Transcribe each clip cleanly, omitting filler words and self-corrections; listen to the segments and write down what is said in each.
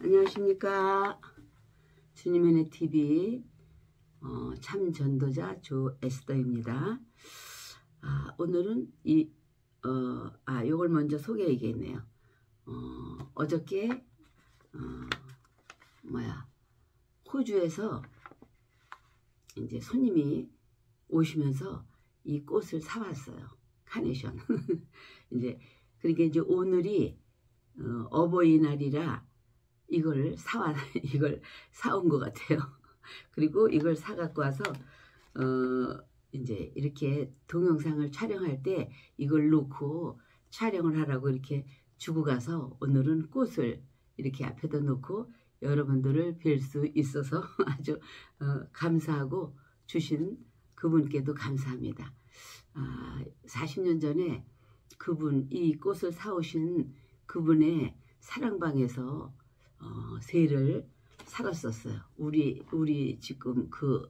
안녕하십니까. 주님의 은혜 TV 참 전도자 조 에스더입니다. 오늘은 요걸 먼저 소개해야겠네요. 어저께 호주에서 이제 손님이 오시면서 이 꽃을 사왔어요. 카네이션. 그러니까 이제 오늘이 어버이날이라 이걸 사온 것 같아요. 그리고 이걸 사갖고 와서 이제 이렇게 동영상을 촬영할 때 이걸 놓고 촬영을 하라고 이렇게 주고 가서 오늘은 꽃을 이렇게 앞에다 놓고 여러분들을 뵐 수 있어서 아주 감사하고 주신 그분께도 감사합니다. 40년 전에 이 꽃을 사오신 그분의 사랑방에서 새를 살았었어요. 우리 지금 그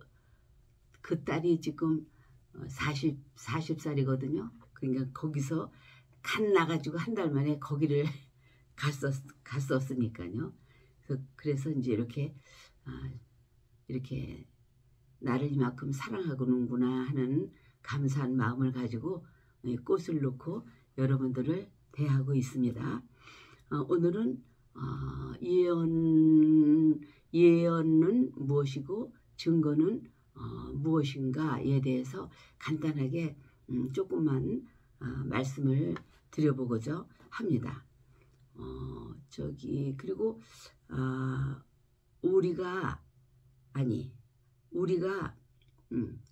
딸이 지금 40살이거든요. 그러니까 거기서 간 나가지고 한 달 만에 거기를 갔었으니까요. 그래서 이제 이렇게 나를 이만큼 사랑하고는구나 하는 감사한 마음을 가지고 꽃을 놓고 여러분들을 대하고 있습니다. 오늘은 예언은 무엇이고 증거는 무엇인가에 대해서 간단하게 조금만 말씀을 드려보고자 합니다. 그리고 우리가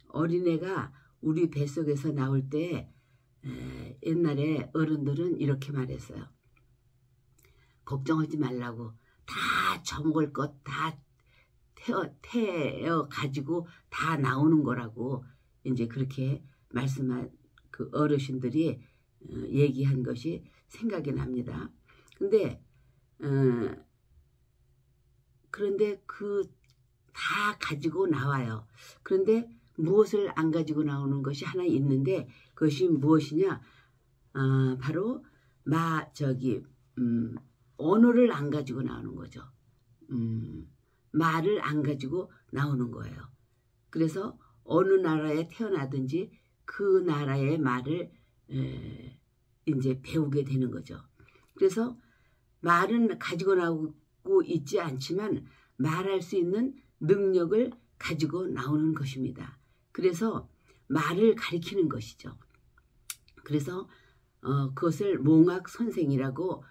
어린애가 우리 뱃속에서 나올 때 옛날에 어른들은 이렇게 말했어요. 걱정하지 말라고, 다 저먹을 것 다 태어 가지고 다 나오는 거라고 이제 그렇게 말씀한 그 어르신들이 얘기한 것이 생각이 납니다. 그런데 다 가지고 나와요. 그런데 무엇을 안 가지고 나오는 것이 하나 있는데 그것이 무엇이냐? 바로 언어를 안 가지고 나오는 거죠. 말을 안 가지고 나오는 거예요. 그래서 어느 나라에 태어나든지 그 나라의 말을 이제 배우게 되는 거죠. 그래서 말은 가지고 나오고 있지 않지만 말할 수 있는 능력을 가지고 나오는 것입니다. 그래서 말을 가리키는 것이죠. 그래서 그것을 몽학 선생이라고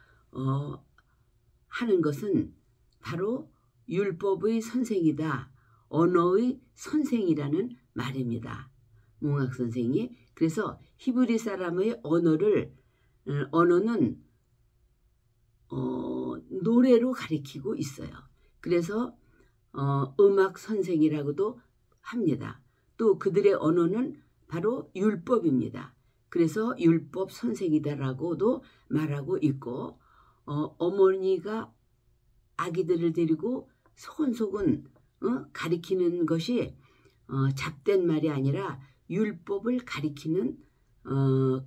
하는 것은 바로 율법의 선생이다. 언어의 선생이라는 말입니다. 몽학 선생이. 그래서 히브리 사람의 언어는 노래로 가리키고 있어요. 그래서 음악 선생이라고도 합니다. 또 그들의 언어는 바로 율법입니다. 그래서 율법 선생이다라고도 말하고 있고 어머니가 아기들을 데리고 소근소근 가리키는 것이 잡된 말이 아니라 율법을 가리키는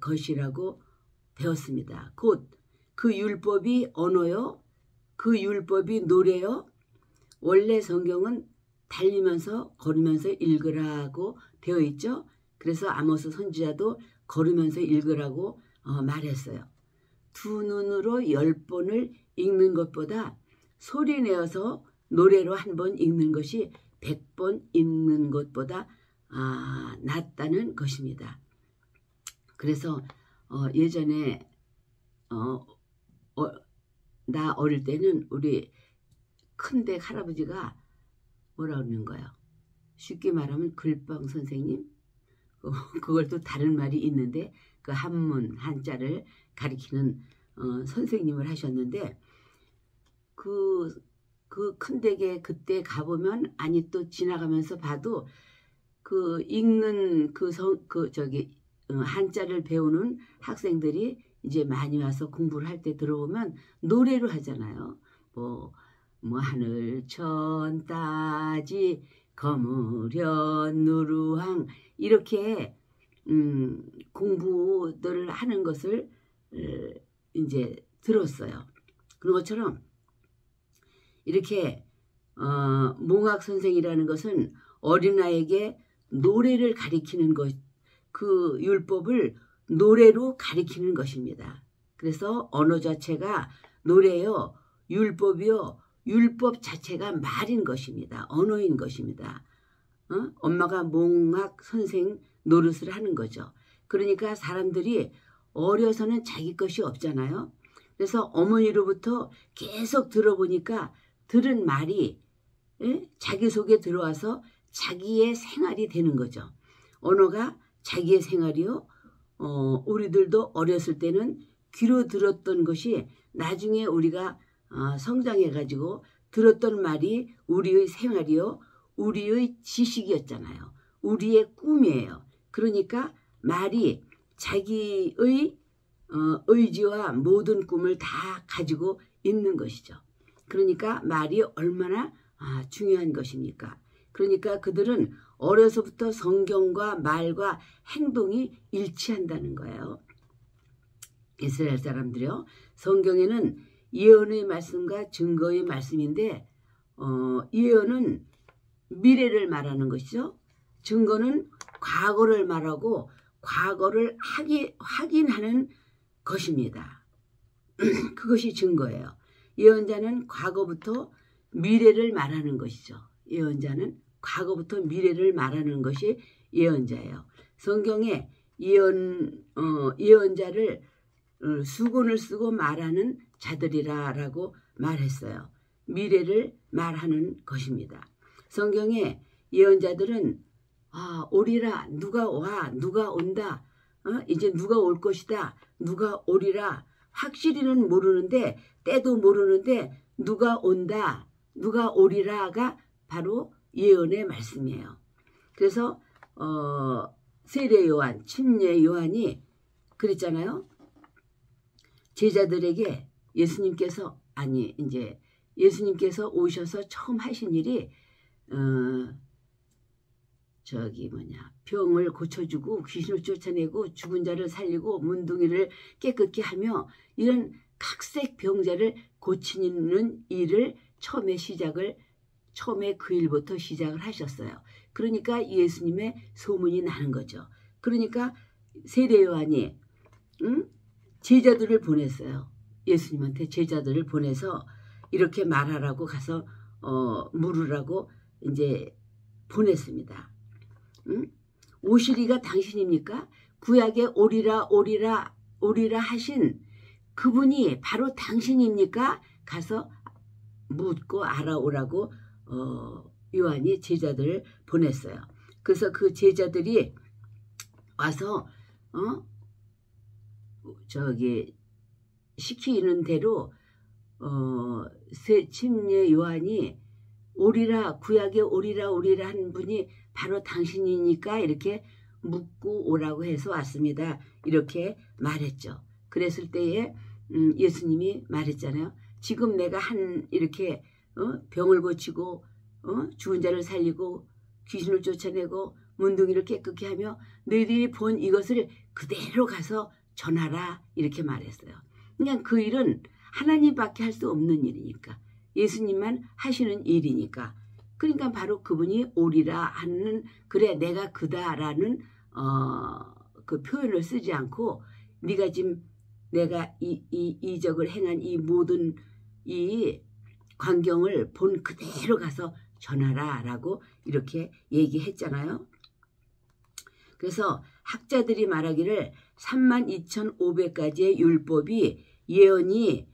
것이라고 배웠습니다. 곧 그 율법이 언어요, 그 율법이 노래요. 원래 성경은 달리면서 걸으면서 읽으라고 되어 있죠. 그래서 아모스 선지자도 걸으면서 읽으라고 말했어요. 두 눈으로 10번을 읽는 것보다 소리내어서 노래로 한 번 읽는 것이 100번 읽는 것보다 낫다는 것입니다. 그래서 예전에 나 어릴 때는 우리 큰댁 할아버지가 뭐라 그러는 거예요. 쉽게 말하면 글빵 선생님, 그걸 또 다른 말이 있는데 그 한문 한자를 가리키는 선생님을 하셨는데 그 큰댁에 그때 가보면 또 지나가면서 봐도 그 읽는 한자를 배우는 학생들이 이제 많이 와서 공부를 할 때 들어오면 노래로 하잖아요. 뭐 하늘천 따지 거무련 누루항 이렇게 공부들을 하는 것을 이제 들었어요. 그런 것처럼 이렇게 몽학 선생이라는 것은 어린아이에게 노래를 가리키는 것, 그 율법을 노래로 가리키는 것입니다. 그래서 언어 자체가 노래요, 율법이요, 율법 자체가 말인 것입니다. 언어인 것입니다. 엄마가 몽학 선생 노릇을 하는 거죠. 그러니까 사람들이 어려서는 자기 것이 없잖아요. 그래서 어머니로부터 계속 들어보니까 들은 말이 자기 속에 들어와서 자기의 생활이 되는 거죠. 언어가 자기의 생활이요. 우리들도 어렸을 때는 귀로 들었던 것이 나중에 우리가 성장해가지고 들었던 말이 우리의 생활이요. 우리의 지식이었잖아요. 우리의 꿈이에요. 그러니까 말이 자기의 의지와 모든 꿈을 다 가지고 있는 것이죠. 그러니까 말이 얼마나 중요한 것입니까? 그러니까 그들은 어려서부터 성경과 말과 행동이 일치한다는 거예요. 이스라엘 사람들이요. 성경에는 예언의 말씀과 증거의 말씀인데 예언은 미래를 말하는 것이죠. 증거는 과거를 말하고 과거를 확인하는 것입니다. 그것이 증거예요. 예언자는 과거부터 미래를 말하는 것이죠. 예언자는 과거부터 미래를 말하는 것이 예언자예요. 성경에 예언자를 수건을 쓰고 말하는 자들이라고 말했어요. 미래를 말하는 것입니다. 성경에 예언자들은 오리라, 누가 와, 누가 온다, 이제 누가 올 것이다, 누가 오리라, 확실히는 모르는데 때도 모르는데 누가 온다, 누가 오리라가 바로 예언의 말씀이에요. 그래서 세례 요한, 침례 요한이 그랬잖아요. 제자들에게 예수님께서 오셔서 처음 하신 일이 병을 고쳐주고 귀신을 쫓아내고 죽은 자를 살리고 문둥이를 깨끗게 하며 이런 각색 병자를 고치는 일을 처음에 그 일부터 시작을 하셨어요. 그러니까 예수님의 소문이 나는 거죠. 그러니까 세례 요한이 제자들을 보냈어요. 예수님한테 제자들을 보내서 이렇게 말하라고 가서 물으라고 이제 보냈습니다. 오시리가 당신입니까? 구약에 오리라 하신 그분이 바로 당신입니까? 가서 묻고 알아오라고 요한이 제자들을 보냈어요. 그래서 그 제자들이 와서 시키는 대로 침례 요한이 오리라, 구약에 오리라 한 분이 바로 당신이니까 이렇게 묻고 오라고 해서 왔습니다. 이렇게 말했죠. 그랬을 때에 예수님이 말했잖아요. 지금 내가 이렇게 병을 고치고 죽은 자를 살리고 귀신을 쫓아내고 문둥이를 깨끗게 하며 너희들이 본 이것을 그대로 가서 전하라 이렇게 말했어요. 그냥 그 일은 하나님밖에 할 수 없는 일이니까 예수님만 하시는 일이니까 그러니까 바로 그분이 오리라 하는 그래 내가 그다라는 그 표현을 쓰지 않고 네가 지금 내가 이적을 행한 이 모든 이 광경을 본 그대로 가서 전하라 라고 이렇게 얘기했잖아요. 그래서 학자들이 말하기를 32,500가지의 율법이 예언이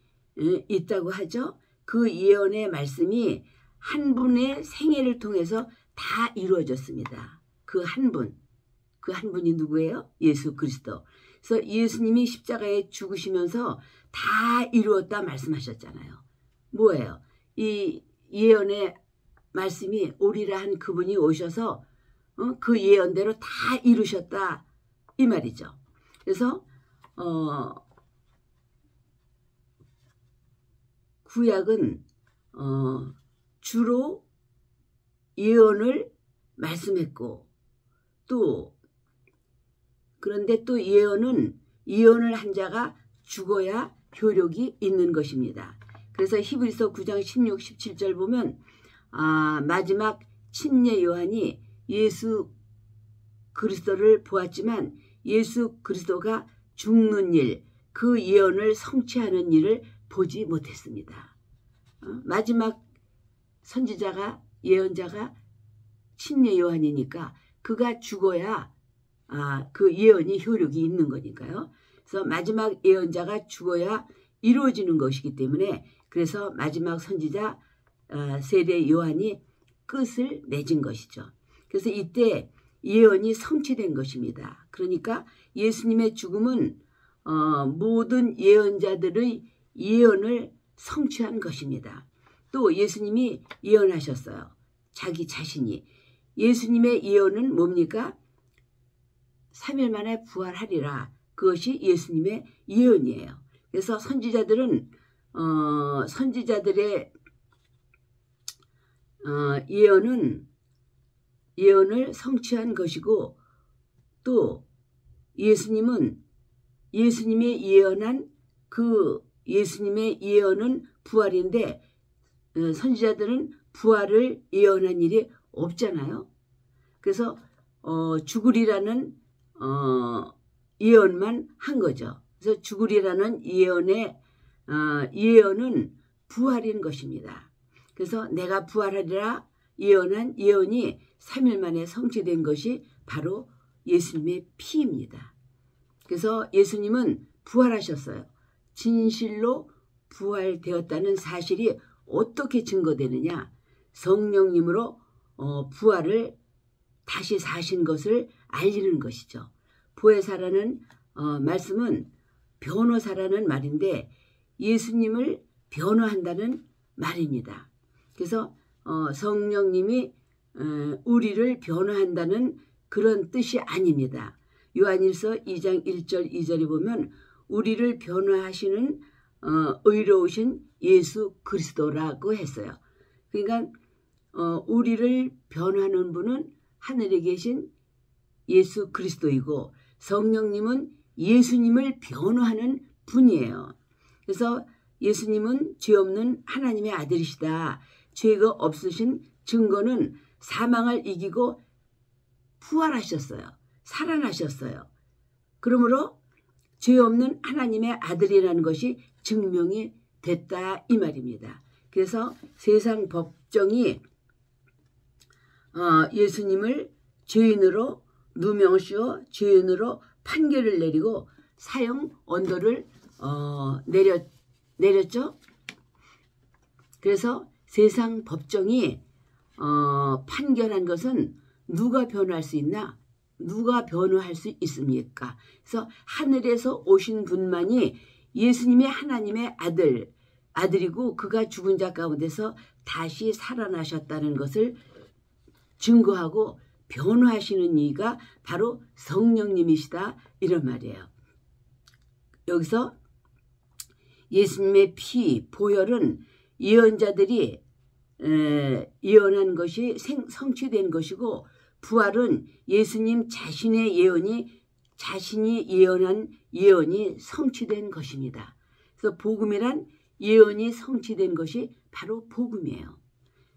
있다고 하죠. 그 예언의 말씀이 한 분의 생애를 통해서 다 이루어졌습니다. 그 한 분이 누구예요? 예수 그리스도. 그래서 예수님이 십자가에 죽으시면서 다 이루었다 말씀하셨잖아요. 뭐예요? 이 예언의 말씀이 오리라 한 그분이 오셔서 그 예언대로 다 이루셨다 이 말이죠. 그래서 구약은 주로 예언을 말씀했고 그런데 또 예언을 한 자가 죽어야 효력이 있는 것입니다. 그래서 히브리서 9장 16, 17절 보면 마지막 침례 요한이 예수 그리스도를 보았지만 예수 그리스도가 죽는 일, 그 예언을 성취하는 일을 보지 못했습니다. 마지막 선지자가 예언자가 침례 요한이니까 그가 죽어야 그 예언이 효력이 있는 거니까요. 그래서 마지막 예언자가 죽어야 이루어지는 것이기 때문에 그래서 마지막 선지자 세례 요한이 끝을 맺은 것이죠. 그래서 이때 예언이 성취된 것입니다. 그러니까 예수님의 죽음은 모든 예언자들의 예언을 성취한 것입니다. 또 예수님이 예언하셨어요. 자기 자신이. 예수님의 예언은 뭡니까? 3일 만에 부활하리라. 그것이 예수님의 예언이에요. 그래서 선지자들은 선지자들의 예언을 성취한 것이고 또 예수님은 예수님이 예언한 그 예수님의 예언은 부활인데 선지자들은 부활을 예언한 일이 없잖아요. 그래서 죽으리라는 예언만 한 거죠. 그래서 죽으리라는 예언은 부활인 것입니다. 그래서 내가 부활하리라 예언한 예언이 3일 만에 성취된 것이 바로 예수님의 피입니다. 그래서 예수님은 부활하셨어요. 진실로 부활되었다는 사실이 어떻게 증거되느냐? 성령님으로 부활을 다시 사신 것을 알리는 것이죠. 보혜사라는 말씀은 변호사라는 말인데 예수님을 변호한다는 말입니다. 그래서 성령님이 우리를 변호한다는 그런 뜻이 아닙니다. 요한일서 2장 1절 2절에 보면 우리를 변호하시는 의로우신 예수 그리스도라고 했어요. 그러니까 우리를 변호하는 분은 하늘에 계신 예수 그리스도이고 성령님은 예수님을 변호하는 분이에요. 그래서 예수님은 죄 없는 하나님의 아들이시다. 죄가 없으신 증거는 사망을 이기고 부활하셨어요. 살아나셨어요. 그러므로 죄 없는 하나님의 아들이라는 것이 증명이 됐다 이 말입니다. 그래서 세상 법정이 예수님을 죄인으로 누명씌워 죄인으로 판결을 내리고 사형 언도를 내렸죠. 그래서 세상 법정이 판결한 것은 누가 변호할 수 있나? 누가 변호할 수 있습니까? 그래서 하늘에서 오신 분만이 예수님의 하나님의 아들이고 그가 죽은 자 가운데서 다시 살아나셨다는 것을 증거하고 변호하시는 이가 바로 성령님이시다 이런 말이에요. 여기서 예수님의 피, 보혈은 예언자들이 예언한 것이 성취된 것이고 부활은 예수님 자신의 자신이 예언한 예언이 성취된 것입니다. 그래서 복음이란 예언이 성취된 것이 바로 복음이에요.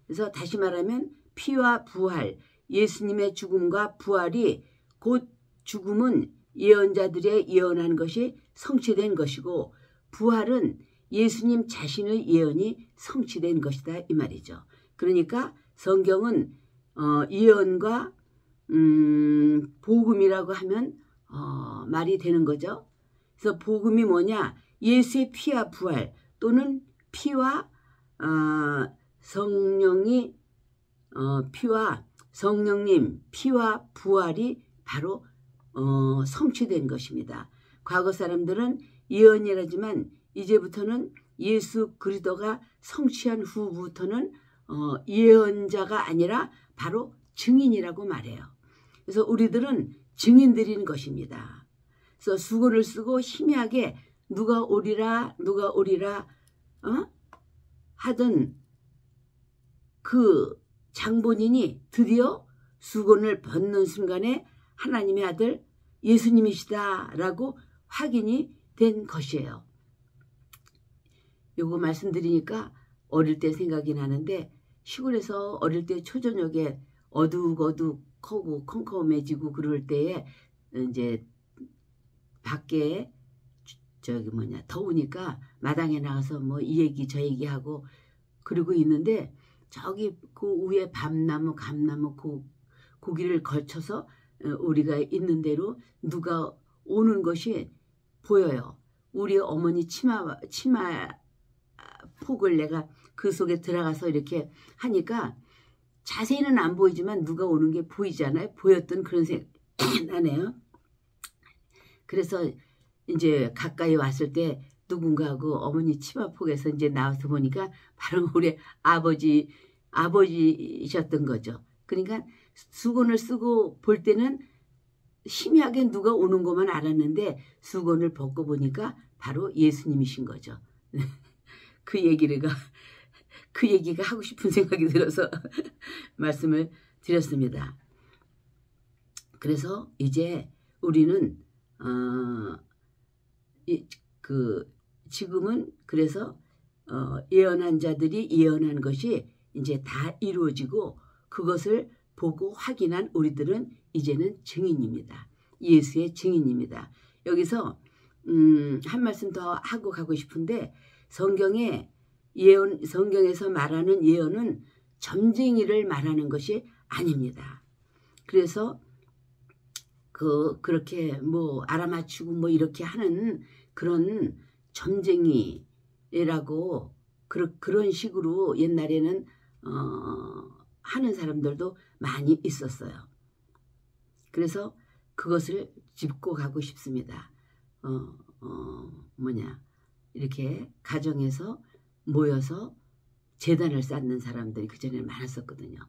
그래서 다시 말하면 피와 부활, 예수님의 죽음과 부활이 곧 죽음은 예언자들의 예언한 것이 성취된 것이고 부활은 예수님 자신의 예언이 성취된 것이다 이 말이죠. 그러니까 성경은 예언과 복음이라고 하면 말이 되는 거죠. 그래서 복음이 뭐냐? 예수의 피와 부활 또는 피와 성령님 피와 부활이 바로 성취된 것입니다. 과거 사람들은 예언이라지만 이제부터는 예수 그리스도가 성취한 후부터는 예언자가 아니라 바로 증인이라고 말해요. 그래서 우리들은 증인들인 것입니다. 그래서 수고를 쓰고 희미하게 누가 오리라 하던 그 장본인이 드디어 수건을 벗는 순간에 하나님의 아들 예수님이시다라고 확인이 된 것이에요. 요거 말씀드리니까 어릴 때 생각이 나는데 시골에서 어릴 때 초저녁에 어둑어둑하고 컴컴해지고 그럴 때에 이제 밖에 더우니까 마당에 나가서 뭐 이 얘기 저 얘기하고 그러고 있는데 저기 그 위에 밤나무 감나무 고기를 걸쳐서 우리가 있는 대로 누가 오는 것이 보여요. 우리 어머니 치마 폭을 내가 그 속에 들어가서 이렇게 하니까 자세히는 안 보이지만 누가 오는 게 보이잖아요. 보였던 그런 생각이 나네요. 그래서 이제 가까이 왔을 때 누군가하고 어머니 치마폭에서 이제 나와서 보니까 바로 우리 아버지셨던 거죠. 그러니까 수건을 쓰고 볼 때는 희미하게 누가 오는 것만 알았는데 수건을 벗고 보니까 바로 예수님이신 거죠. 그 얘기가 하고 싶은 생각이 들어서 말씀을 드렸습니다. 그래서 이제 우리는 지금은 그래서 예언한 자들이 예언한 것이 이제 다 이루어지고 그것을 보고 확인한 우리들은 이제는 증인입니다. 예수의 증인입니다. 여기서 한 말씀 더 하고 가고 싶은데 성경에서 말하는 예언은 점쟁이를 말하는 것이 아닙니다. 그래서 그렇게 뭐 알아맞추고 뭐 이렇게 하는 그런 점쟁이라고 그런 식으로 옛날에는 하는 사람들도 많이 있었어요. 그래서 그것을 짚고 가고 싶습니다. 이렇게 가정에서 모여서 제단을 쌓는 사람들이 그전에는 많았었거든요.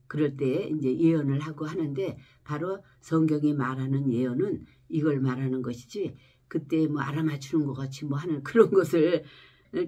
그럴 때 이제 예언을 하고 하는데 바로 성경이 말하는 예언은 이걸 말하는 것이지 그때 뭐 알아맞추는 것 같이 뭐 하는 그런 것을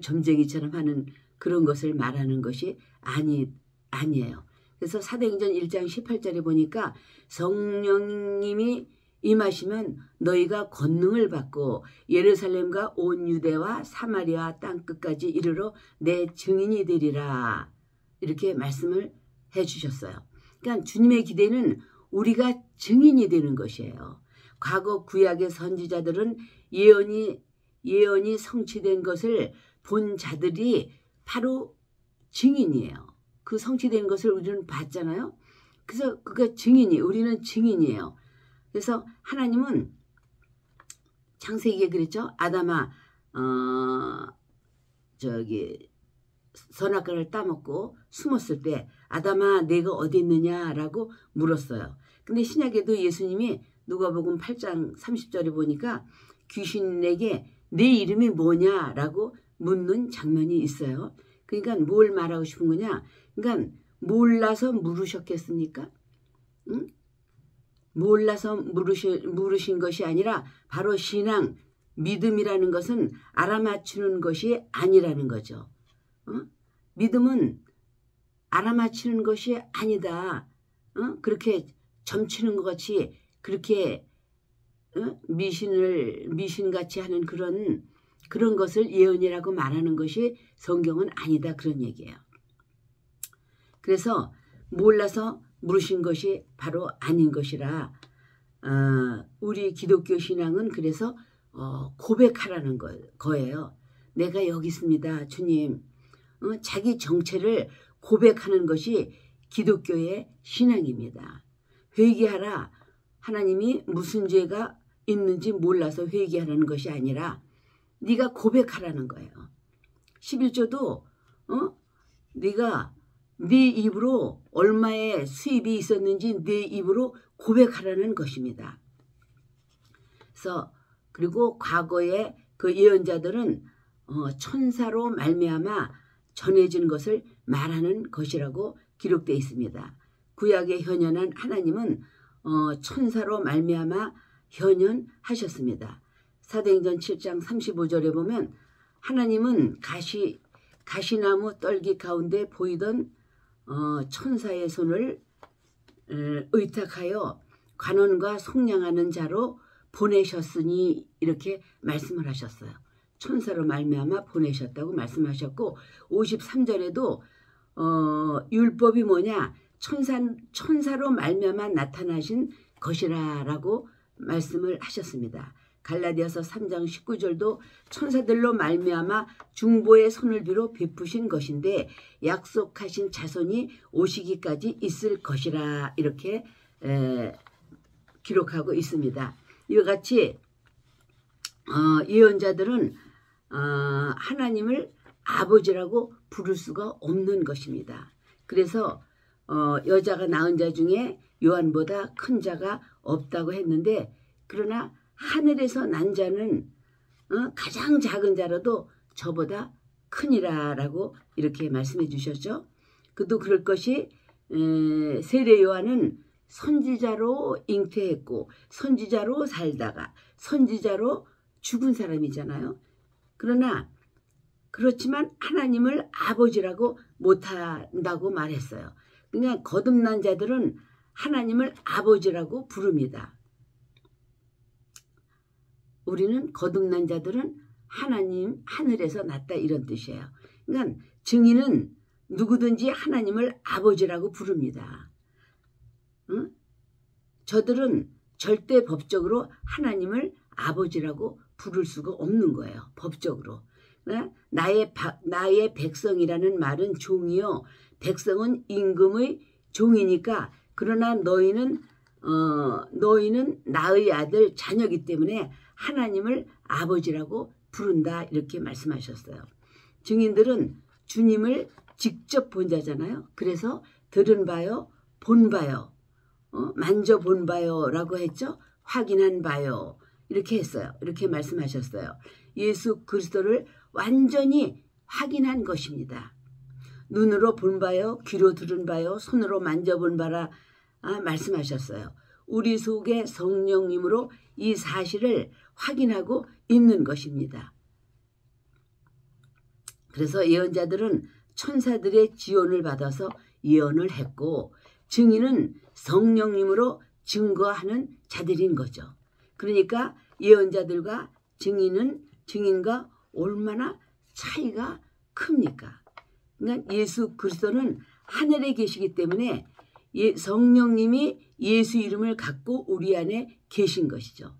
점쟁이처럼 하는 그런 것을 말하는 것이 아니에요. 그래서 사도행전 1장 18절에 보니까 성령님이 임하시면 너희가 권능을 받고 예루살렘과 온 유대와 사마리아 땅끝까지 이르러 내 증인이 되리라 이렇게 말씀을 해주셨어요. 그러니까 주님의 기대는 우리가 증인이 되는 것이에요. 과거 구약의 선지자들은 예언이 성취된 것을 본 자들이 바로 증인이에요. 그 성취된 것을 우리는 봤잖아요. 그래서 우리는 증인이에요. 그래서 하나님은 창세기에 그랬죠. 아담아 선악과를 따먹고 숨었을 때 아담아 내가 어디 있느냐라고 물었어요. 근데 신약에도 예수님이 누가복음 8장 30절에 보니까 귀신에게 내 이름이 뭐냐라고 묻는 장면이 있어요. 그러니까 뭘 말하고 싶은 거냐. 그러니까 몰라서 물으셨겠습니까? 응? 몰라서 물으신 것이 아니라 바로 신앙, 믿음이라는 것은 알아맞추는 것이 아니라는 거죠. 믿음은 알아맞히는 것이 아니다. 그렇게 점치는 것 같이 그렇게 미신같이 하는 그런 것을 예언이라고 말하는 것이 성경은 아니다. 그런 얘기예요. 그래서 몰라서 물으신 것이 바로 아닌 것이라 우리 기독교 신앙은 그래서 고백하라는 거예요. 내가 여기 있습니다. 주님. 자기 정체를 고백하는 것이 기독교의 신앙입니다. 회개하라. 하나님이 무슨 죄가 있는지 몰라서 회개하라는 것이 아니라 네가 고백하라는 거예요. 11조도 네가 네 입으로 얼마의 수입이 있었는지 네 입으로 고백하라는 것입니다. 그리고 과거의 그 예언자들은 천사로 말미암아 전해진 것을 말하는 것이라고 기록되어 있습니다. 구약에 현현한 하나님은 천사로 말미암아 현현하셨습니다. 사도행전 7장 35절에 보면 하나님은 가시나무 떨기 가운데 보이던 천사의 손을 의탁하여 관원과 속량하는 자로 보내셨으니 이렇게 말씀을 하셨어요. 천사로 말미암아 보내셨다고 말씀하셨고 53절에도 율법이 뭐냐 천사로 말미암아 나타나신 것이라고 말씀을 하셨습니다. 갈라디아서 3장 19절도 천사들로 말미암아 중보의 손을 빌어 베푸신 것인데 약속하신 자손이 오시기까지 있을 것이라 이렇게 기록하고 있습니다. 이와 같이 예언자들은 하나님을 아버지라고 부를 수가 없는 것입니다. 그래서 여자가 낳은 자 중에 요한보다 큰 자가 없다고 했는데 그러나 하늘에서 난 자는 가장 작은 자라도 저보다 크니라라고 이렇게 말씀해 주셨죠. 그도 그럴 것이 세례 요한은 선지자로 잉태했고 선지자로 살다가 선지자로 죽은 사람이잖아요. 그러나 그렇지만 하나님을 아버지라고 못한다고 말했어요. 그냥 거듭난 자들은 하나님을 아버지라고 부릅니다. 우리는 거듭난 자들은 하나님 하늘에서 났다 이런 뜻이에요. 그러니까 증인은 누구든지 하나님을 아버지라고 부릅니다. 응? 저들은 절대 법적으로 하나님을 아버지라고 부를 수가 없는 거예요. 법적으로. 나의 백성이라는 말은 종이요. 백성은 임금의 종이니까 그러나 너희는 나의 아들 자녀이기 때문에 하나님을 아버지라고 부른다 이렇게 말씀하셨어요. 증인들은 주님을 직접 본 자잖아요. 그래서 들은 바요, 본 바요, 만져본 바요 라고 했죠. 확인한 바요 이렇게 했어요. 이렇게 말씀하셨어요. 예수 그리스도를 완전히 확인한 것입니다. 눈으로 본 바요, 귀로 들은 바요, 손으로 만져본 바라 말씀하셨어요. 우리 속에 성령님으로 이 사실을 확인하고 있는 것입니다. 그래서 예언자들은 천사들의 지원을 받아서 예언을 했고 증인은 성령님으로 증거하는 자들인 거죠. 그러니까 예언자들과 증인과 얼마나 차이가 큽니까? 그러니까 예수 그리스도는 하늘에 계시기 때문에 성령님이 예수 이름을 갖고 우리 안에 계신 것이죠.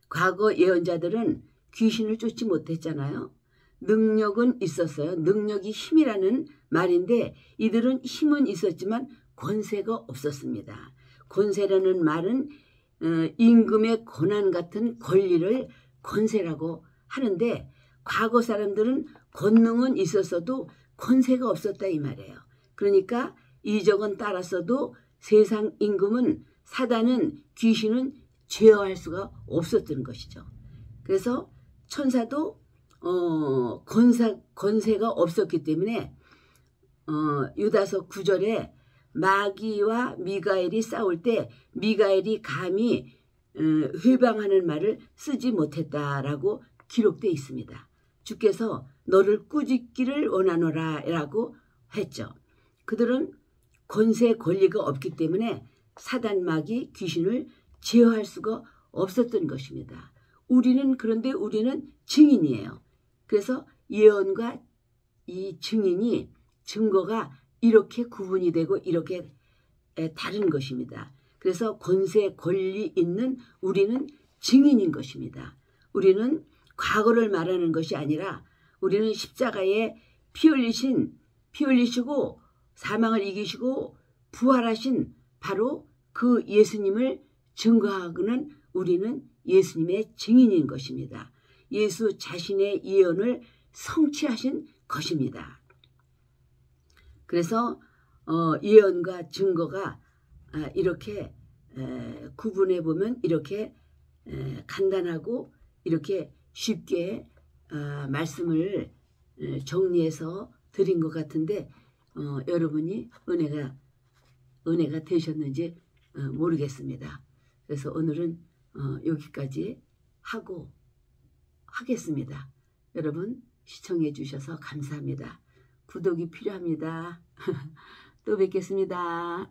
과거 예언자들은 귀신을 쫓지 못했잖아요. 능력은 있었어요. 능력이 힘이라는 말인데 이들은 힘은 있었지만 권세가 없었습니다. 권세라는 말은 임금의 권한 같은 권리를 권세라고 하는데 과거 사람들은 권능은 있었어도 권세가 없었다 이 말이에요. 그러니까 이적은 따랐어도 세상 임금은 사단은 귀신은 제어할 수가 없었던 것이죠. 그래서 천사도 권세가 없었기 때문에 유다서 9절에 마귀와 미가엘이 싸울 때 미가엘이 감히 회방하는 말을 쓰지 못했다라고 기록되어 있습니다. 주께서 너를 꾸짖기를 원하노라 라고 했죠. 그들은 권세 권리가 없기 때문에 사단 마귀 귀신을 제어할 수가 없었던 것입니다. 그런데 우리는 증인이에요. 그래서 예언과 이 증거가 이렇게 구분이 되고 이렇게 다른 것입니다. 그래서 권세 권리 있는 우리는 증인인 것입니다. 우리는 과거를 말하는 것이 아니라 우리는 십자가에 피 흘리시고 사망을 이기시고 부활하신 바로 그 예수님을 증거하고는 우리는 예수님의 증인인 것입니다. 예수 자신의 예언을 성취하신 것입니다. 그래서 예언과 증거가 이렇게 구분해 보면 이렇게 간단하고 이렇게 쉽게 말씀을 정리해서 드린 것 같은데 여러분이 은혜가 되셨는지 모르겠습니다. 그래서 오늘은 여기까지 하겠습니다. 여러분 시청해 주셔서 감사합니다. 구독이 필요합니다. 또 뵙겠습니다.